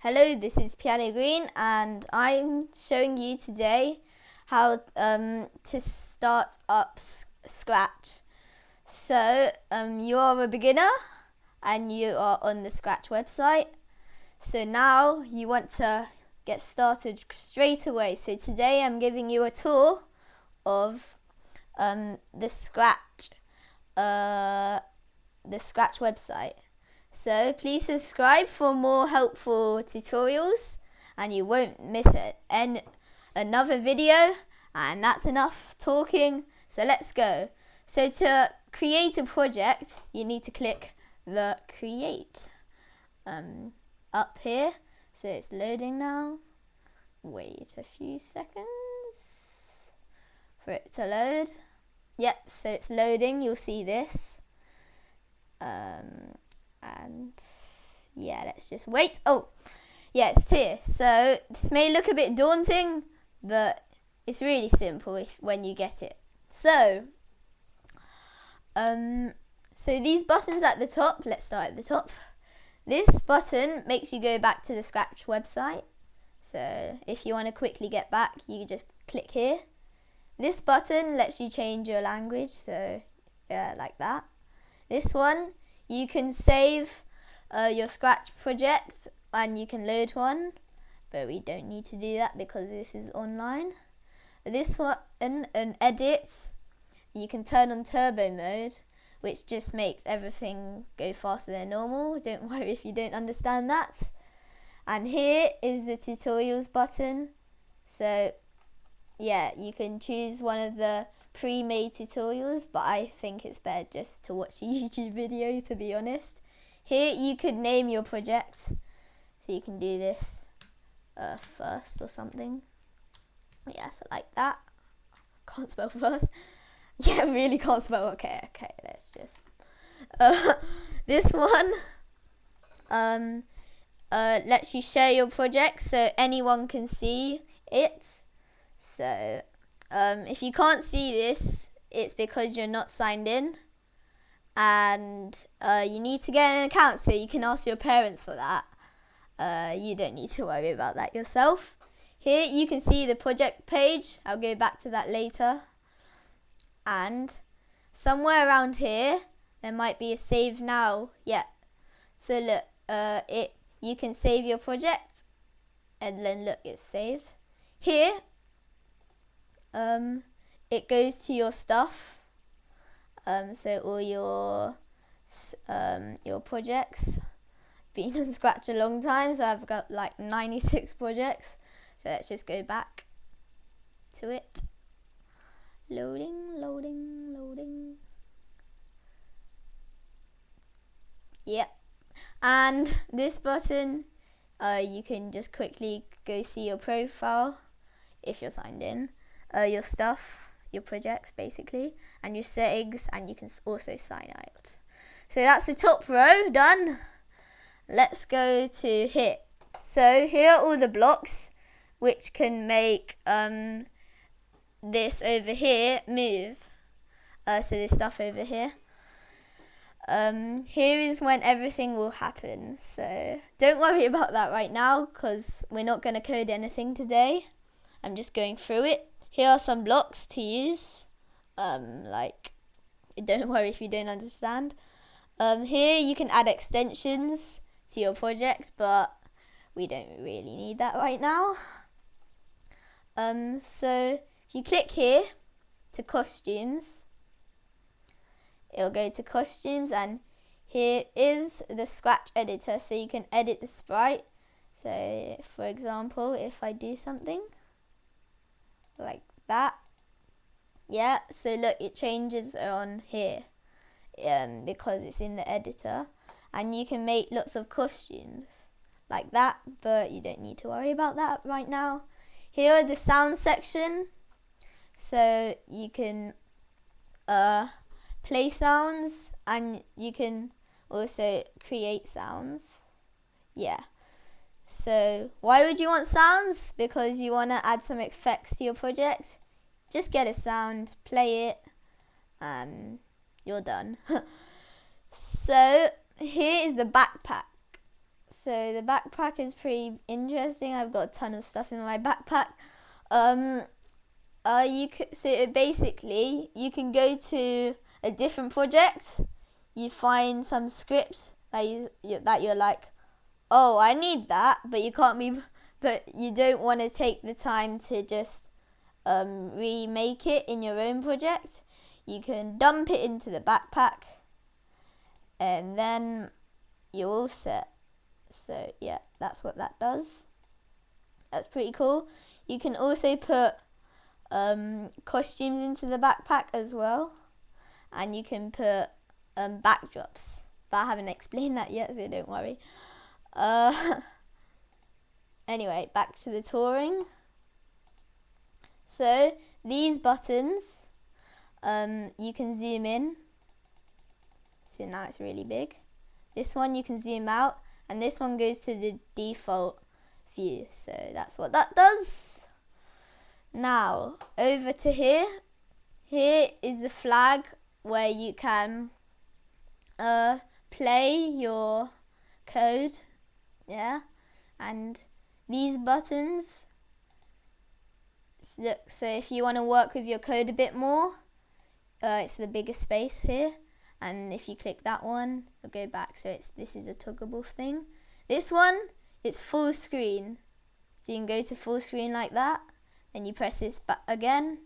Hello, this is Piano Green and I'm showing you today how to start up Scratch. So you are a beginner and you are on the Scratch website. So now you want to get started straight away. So today I'm giving you a tour of the Scratch website. So please subscribe for more helpful tutorials and you won't miss it. And another video, and that's enough talking. So let's go. So to create a project, you need to click the create up here. So it's loading now. Wait a few seconds for it to load. Yep, so it's loading. You'll see this. And yeah, let's just wait. Oh, yeah, it's here. So this may look a bit daunting, but it's really simple when you get it. So these buttons at the top, let's start at the top. This button makes you go back to the Scratch website. So if you want to quickly get back, you can just click here. This button lets you change your language, so like that. This one, you can save your Scratch project and you can load one, but we don't need to do that because this is online. This one, an edit, you can turn on turbo mode, which just makes everything go faster than normal. Don't worry if you don't understand that. And here is the tutorials button. So yeah, you can choose one of the pre-made tutorials, but I think it's better just to watch a YouTube video, to be honest. Here you could name your project, so you can do this first or something. Yeah, so like that. Can't spell first. Yeah, really can't spell. Okay, let's just this one lets you share your project so anyone can see it. So if you can't see this, it's because you're not signed in, and you need to get an account, so you can ask your parents for that. You don't need to worry about that yourself. Here you can see the project page. I'll go back to that later. And somewhere around here, there might be a save now. Yeah. So look, you can save your project, and then look, it's saved. Here, it goes to your stuff. So all your projects. Been on Scratch a long time, so I've got like 96 projects. So let's just go back to it. Loading. Yep. And this button, you can just quickly go see your profile if you're signed in, your stuff, your projects basically, and your settings, and you can also sign out. So that's the top row done. Let's go to here. So here are all the blocks which can make this over here move. So this stuff over here. Here is when everything will happen. So don't worry about that right now because we're not going to code anything today. I'm just going through it. Here are some blocks to use. Like, don't worry if you don't understand. Here you can add extensions to your project, but we don't really need that right now. So if you click here to costumes, it'll go to costumes, and here is the Scratch editor, so you can edit the sprite. So for example, if I do something like that, yeah, so look, it changes on here because it's in the editor, and you can make lots of costumes like that, but you don't need to worry about that right now. Here are the sound section, so you can play sounds, and you can also create sounds. Yeah. So why would you want sounds? Because you want to add some effects to your project. Just get a sound, play it, and you're done. So here is the backpack. So the backpack is pretty interesting. I've got a ton of stuff in my backpack. So basically you can go to a different project. You find some scripts that you're like, oh, I need that, but you don't want to take the time to just remake it in your own project. You can dump it into the backpack, and then you're all set. So yeah, that's what that does. That's pretty cool. You can also put costumes into the backpack as well, and you can put backdrops, but I haven't explained that yet, so don't worry. Anyway, back to the touring. So these buttons, you can zoom in. So now it's really big. This one you can zoom out, and this one goes to the default view. So that's what that does. Now over to here. Here is the flag where you can play your code. Yeah, and these buttons, look, so if you want to work with your code a bit more, it's the biggest space here, and if you click that one, it'll go back. So this is a toggleable thing. This one, it's full screen, so you can go to full screen like that, then you press this again,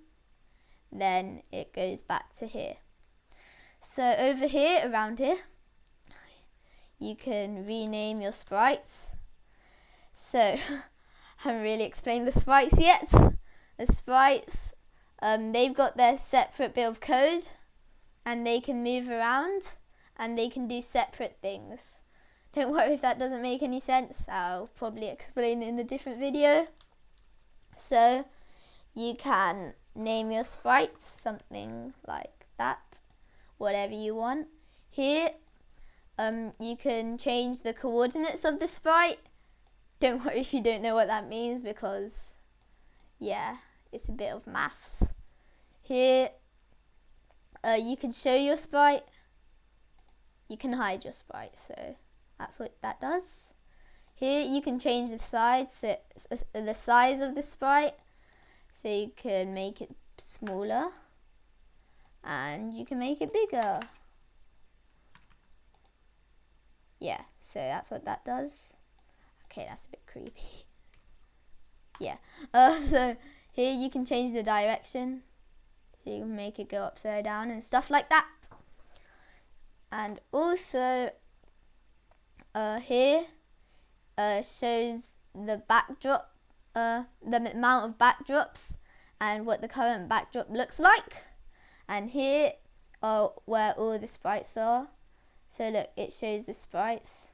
then it goes back to here. So over here, around here, you can rename your sprites. So I haven't really explained the sprites yet. The sprites, they've got their separate bit of code, and they can move around, and they can do separate things. Don't worry if that doesn't make any sense. I'll probably explain it in a different video. So you can name your sprites something like that, whatever you want. Here, you can change the coordinates of the sprite. Don't worry if you don't know what that means, because yeah, it's a bit of maths. Here, you can show your sprite, you can hide your sprite, so that's what that does. Here you can change the size of the sprite, so you can make it smaller, and you can make it bigger. Yeah, so that's what that does. Okay, that's a bit creepy. Yeah, so here you can change the direction, so you can make it go upside down and stuff like that. And also here shows the backdrop, the amount of backdrops and what the current backdrop looks like. And here are where all the sprites are. So look, it shows the sprites,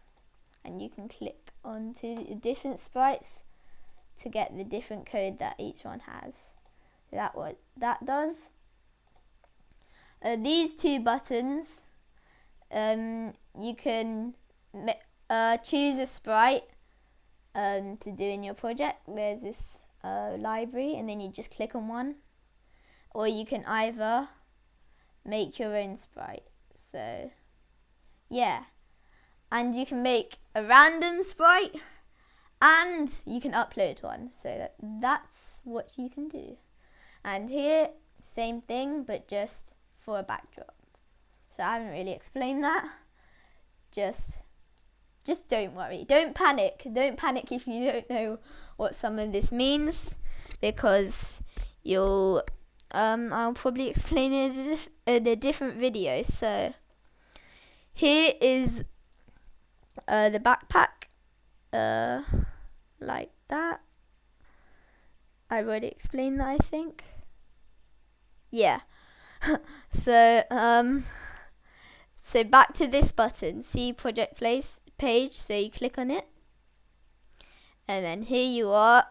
and you can click onto the different sprites to get the different code that each one has. That's what that does. These two buttons, you can choose a sprite to do in your project. There's this library, and then you just click on one, or you can either make your own sprite. So yeah, and you can make a random sprite, and you can upload one, so that's what you can do. And here, same thing, but just for a backdrop. So I haven't really explained that. Just don't worry, don't panic if you don't know what some of this means, because you'll I'll probably explain it in a different video. So here is the backpack, like that. I already explained that, I think. Yeah. So back to this button, see project place page. So you click on it, and then here you are.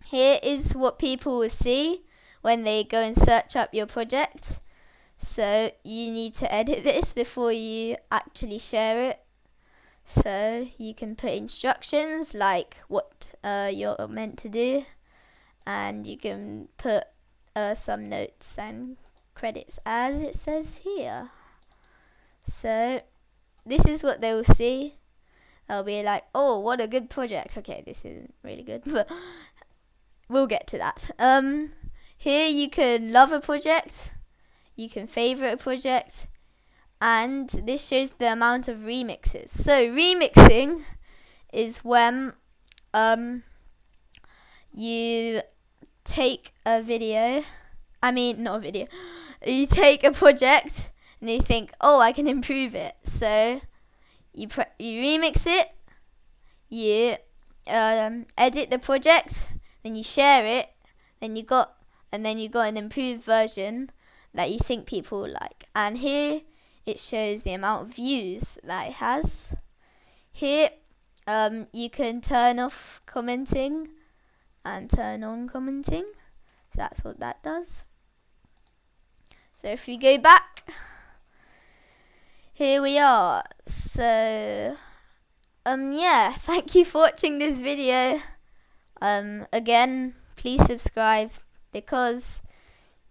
Here is what people will see when they go and search up your project. So you need to edit this before you actually share it. So you can put instructions like what you're meant to do, and you can put some notes and credits as it says here. So this is what they will see. They'll be like, oh, what a good project. Okay, this isn't really good, but we'll get to that. Here you can love a project, you can favorite a project, and this shows the amount of remixes. So remixing is when you take a video, you take a project and you think, oh, I can improve it. So you remix it, you edit the project, then you share it, then you got an improved version that you think people will like. And here it shows the amount of views that it has. Here you can turn off commenting and turn on commenting. So that's what that does. So if we go back, here we are. So yeah, thank you for watching this video. Again, please subscribe, because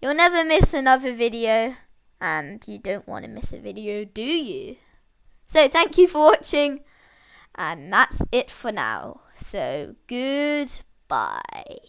you'll never miss another video, and you don't want to miss a video, do you? So thank you for watching, and that's it for now. So goodbye.